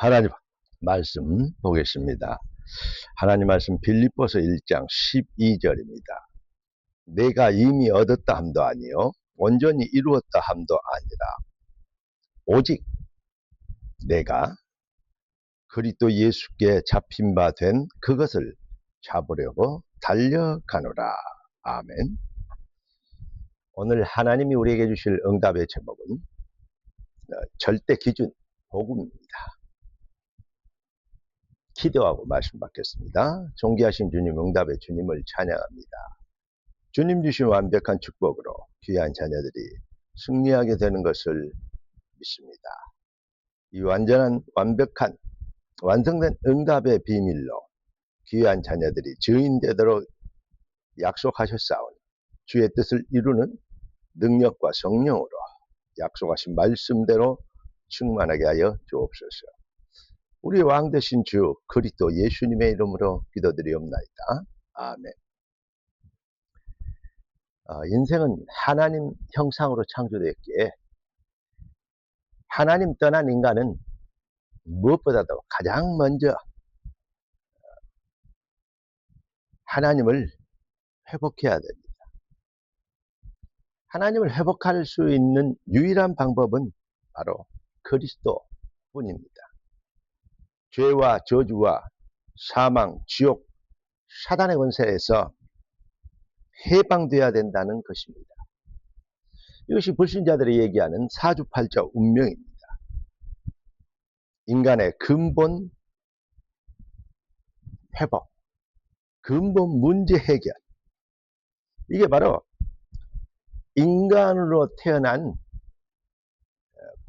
하나님 말씀 보겠습니다. 하나님 말씀 빌립보서 1장 12절입니다. 내가 이미 얻었다 함도 아니요 온전히 이루었다 함도 아니라 오직 내가 그리스도 예수께 잡힌 바 된 그것을 잡으려고 달려가노라. 아멘. 오늘 하나님이 우리에게 주실 응답의 제목은 절대 기준 복음입니다. 기도하고 말씀 받겠습니다. 존귀하신 주님, 응답의 주님을 찬양합니다. 주님 주신 완벽한 축복으로 귀한 자녀들이 승리하게 되는 것을 믿습니다. 이 완벽한 완성된 응답의 비밀로 귀한 자녀들이 증인되도록 약속하셨사오니 주의 뜻을 이루는 능력과 성령으로 약속하신 말씀대로 충만하게 하여 주옵소서. 우리 왕 되신 주 그리스도 예수님의 이름으로 기도드리옵나이다. 아멘. 인생은 하나님 형상으로 창조되었기에 하나님 떠난 인간은 무엇보다도 가장 먼저 하나님을 회복해야 됩니다. 하나님을 회복할 수 있는 유일한 방법은 바로 그리스도뿐입니다. 죄와 저주와 사망, 지옥, 사단의 권세에서 해방되어야 된다는 것입니다. 이것이 불신자들이 얘기하는 사주팔자 운명입니다. 인간의 근본 회복, 근본 문제 해결, 이게 바로 인간으로 태어난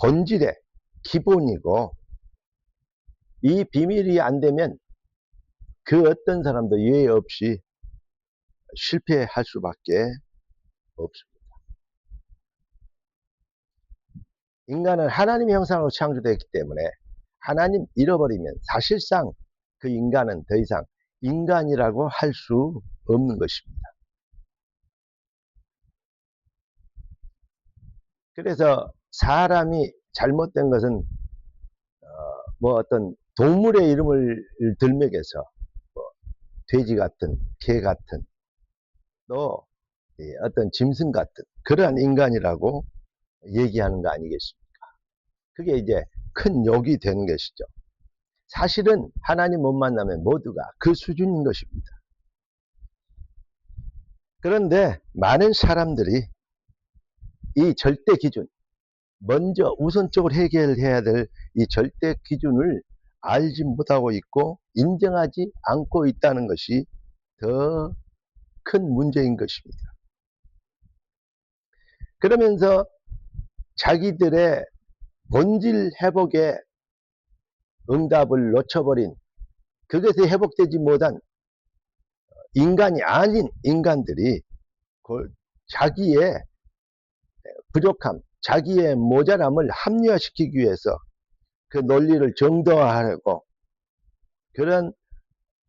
본질의 기본이고, 이 비밀이 안 되면 그 어떤 사람도 예외 없이 실패할 수밖에 없습니다. 인간은 하나님 형상으로 창조되었기 때문에 하나님 잃어버리면 사실상 그 인간은 더 이상 인간이라고 할 수 없는 것입니다. 그래서 사람이 잘못된 것은 어떤 동물의 이름을 들먹여서 돼지 같은, 개 같은, 또 어떤 짐승 같은 그러한 인간이라고 얘기하는 거 아니겠습니까? 그게 이제 큰 욕이 되는 것이죠. 사실은 하나님 못 만나면 모두가 그 수준인 것입니다. 그런데 많은 사람들이 이 절대 기준, 먼저 우선적으로 해결해야 될 이 절대 기준을 알지 못하고 있고 인정하지 않고 있다는 것이 더 큰 문제인 것입니다. 그러면서 자기들의 본질 회복의 응답을 놓쳐버린, 그것이 회복되지 못한 인간이 아닌 인간들이 자기의 부족함, 자기의 모자람을 합리화시키기 위해서 그 논리를 정당화하려고, 그런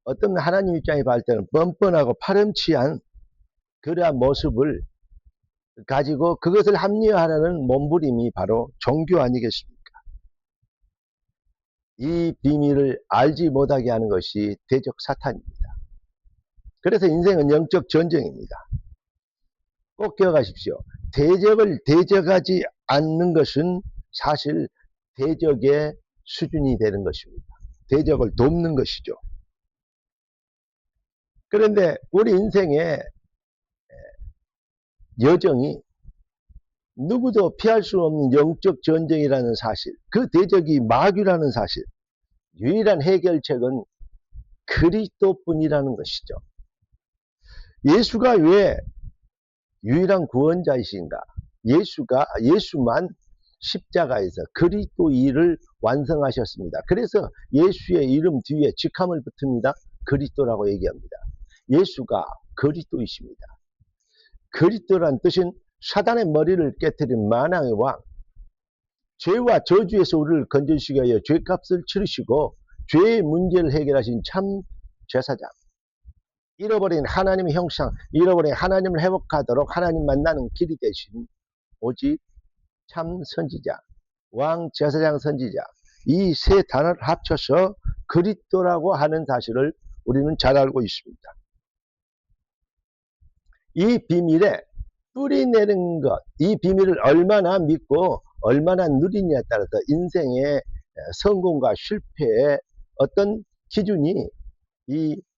어떤 하나님 입장에 봤을 때는 뻔뻔하고 파렴치한 그러한 모습을 가지고 그것을 합리화하려는 몸부림이 바로 종교 아니겠습니까? 이 비밀을 알지 못하게 하는 것이 대적 사탄입니다. 그래서 인생은 영적 전쟁입니다. 꼭 기억하십시오. 대적을 대적하지 않는 것은 사실 대적의 수준이 되는 것입니다. 대적을 돕는 것이죠. 그런데 우리 인생의 여정이 누구도 피할 수 없는 영적 전쟁이라는 사실, 그 대적이 마귀라는 사실, 유일한 해결책은 그리스도뿐이라는 것이죠. 예수가 왜 유일한 구원자이신가? 예수만 십자가에서 그리스도 일을 완성하셨습니다. 그래서 예수의 이름 뒤에 직함을 붙습니다. 그리스도라고 얘기합니다. 예수가 그리스도이십니다. 그리스도란 뜻은 사단의 머리를 깨뜨린 만왕의 왕, 죄와 저주에서 우리를 건져주시기 위하여 죄값을 치르시고 죄의 문제를 해결하신 참 제사장, 잃어버린 하나님의 형상, 잃어버린 하나님을 회복하도록 하나님 만나는 길이 되신 오직 참 선지자, 왕 제사장 선지자, 이 세 단어를 합쳐서 그리스도라고 하는 사실을 우리는 잘 알고 있습니다. 이 비밀에 뿌리 내는 것, 이 비밀을 얼마나 믿고 얼마나 누리냐에 따라서 인생의 성공과 실패의 어떤 기준이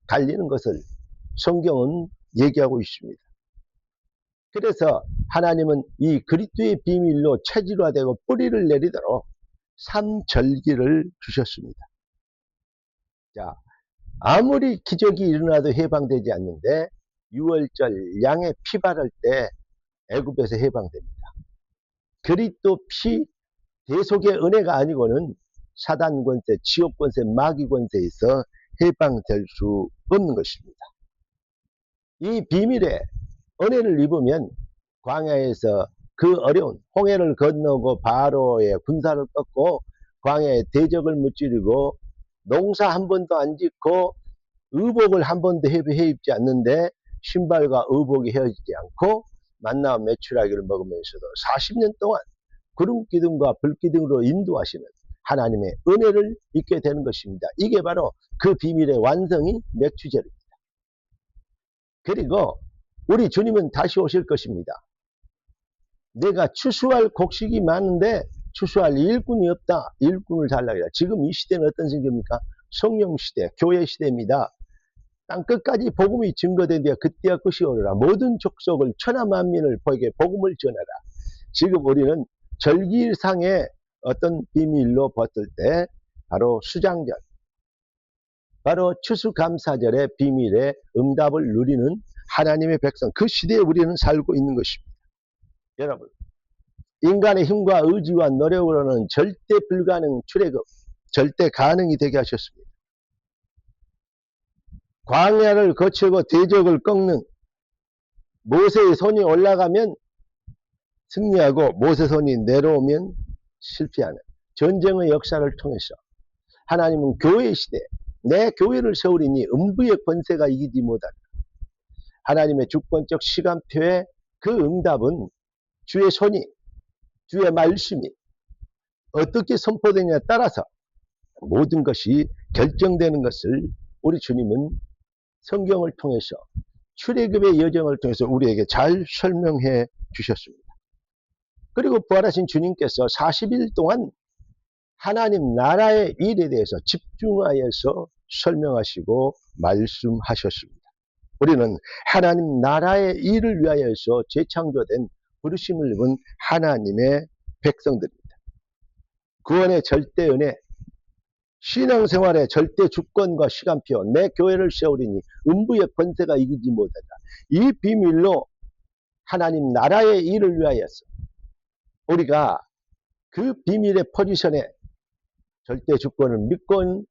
갈리는 것을 성경은 얘기하고 있습니다. 그래서 하나님은 이 그리스도의 비밀로 체질화되고 뿌리를 내리도록 삼절기를 주셨습니다. 자, 아무리 기적이 일어나도 해방되지 않는데 6월절 양의 피 바를 때 애굽에서 해방됩니다. 그리스도 피 대속의 은혜가 아니고는 사단 권세, 지옥 권세, 마귀 권세에서 해방될 수 없는 것입니다. 이 비밀의 은혜를 입으면 광야에서 그 어려운 홍해를 건너고 바로의 군사를 꺾고 광야의 대적을 무찌르고 농사 한 번도 안 짓고 의복을 한 번도 해입지 않는데 신발과 의복이 헤어지지 않고 만나와 메추라기를 먹으면서도 40년 동안 구름 기둥과 불 기둥으로 인도하시는 하나님의 은혜를 입게 되는 것입니다. 이게 바로 그 비밀의 완성이 맥주제입니다. 그리고 우리 주님은 다시 오실 것입니다. 내가 추수할 곡식이 많은데 추수할 일꾼이 없다. 일꾼을 달라고 해요. 지금 이 시대는 어떤 시대입니까? 성령 시대, 교회 시대입니다. 땅끝까지 복음이 증거된 뒤에 그때야 끝이 오리라. 모든 족속을 천하만민을 보게 복음을 전하라. 지금 우리는 절기상의 어떤 비밀로 봤을 때 바로 수장절, 바로 추수감사절의 비밀의 응답을 누리는 하나님의 백성, 그 시대에 우리는 살고 있는 것입니다. 여러분, 인간의 힘과 의지와 노력으로는 절대 불가능 출애굽, 절대 가능이 되게 하셨습니다. 광야를 거치고 대적을 꺾는 모세의 손이 올라가면 승리하고 모세 손이 내려오면 실패하는 전쟁의 역사를 통해서 하나님은 교회 시대, 내 교회를 세우리니 음부의 권세가 이기지 못한다. 하나님의 주권적 시간표에 그 응답은 주의 손이, 주의 말씀이 어떻게 선포되냐에 따라서 모든 것이 결정되는 것을 우리 주님은 성경을 통해서 출애굽의 여정을 통해서 우리에게 잘 설명해 주셨습니다. 그리고 부활하신 주님께서 40일 동안 하나님 나라의 일에 대해서 집중하여서 설명하시고 말씀하셨습니다. 우리는 하나님 나라의 일을 위하여서 재창조된 부르심을 입은 하나님의 백성들입니다. 구원의 절대 은혜, 신앙생활의 절대 주권과 시간표, 내 교회를 세우리니 음부의 권세가 이기지 못한다. 이 비밀로 하나님 나라의 일을 위하여서 우리가 그 비밀의 포지션에 절대 주권을 믿고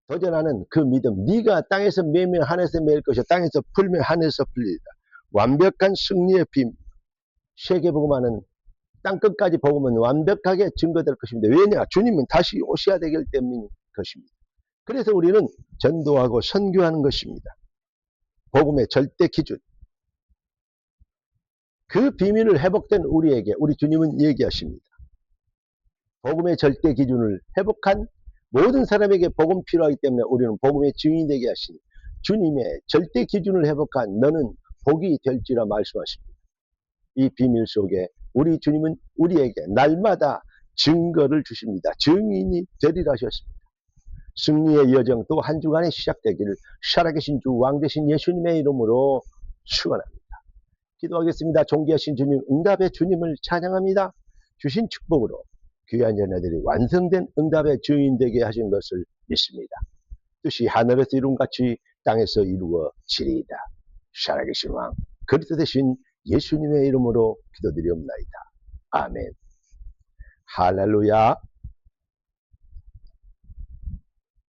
도전하는 그 믿음, 네가 땅에서 매면 하늘에서 매일 것이요 땅에서 풀면 하늘에서 풀리리라. 완벽한 승리의 비밀, 세계복음화는 땅끝까지 복음은 완벽하게 증거될 것입니다. 왜냐? 주님은 다시 오셔야 되기 때문인 것입니다. 그래서 우리는 전도하고 선교하는 것입니다. 복음의 절대 기준, 그 비밀을 회복된 우리에게 우리 주님은 얘기하십니다. 복음의 절대 기준을 회복한 모든 사람에게 복음 필요하기 때문에 우리는 복음의 증인이 되게 하시니 주님의 절대 기준을 회복한 너는 복이 될지라 말씀하십니다. 이 비밀 속에 우리 주님은 우리에게 날마다 증거를 주십니다. 증인이 되리라 하셨습니다. 승리의 여정 또 한 주간에 시작되기를 살아계신 주 왕되신 예수님의 이름으로 축원합니다. 기도하겠습니다. 존귀하신 주님, 응답의 주님을 찬양합니다. 주신 축복으로 귀한 자녀들이 완성된 응답의 증인 되게 하신 것을 믿습니다. 뜻이 하늘에서 이룬같이 땅에서 이루어지리이다. 살아계신 왕 그리스도 되신 예수님의 이름으로 기도드리옵나이다. 아멘. 할렐루야.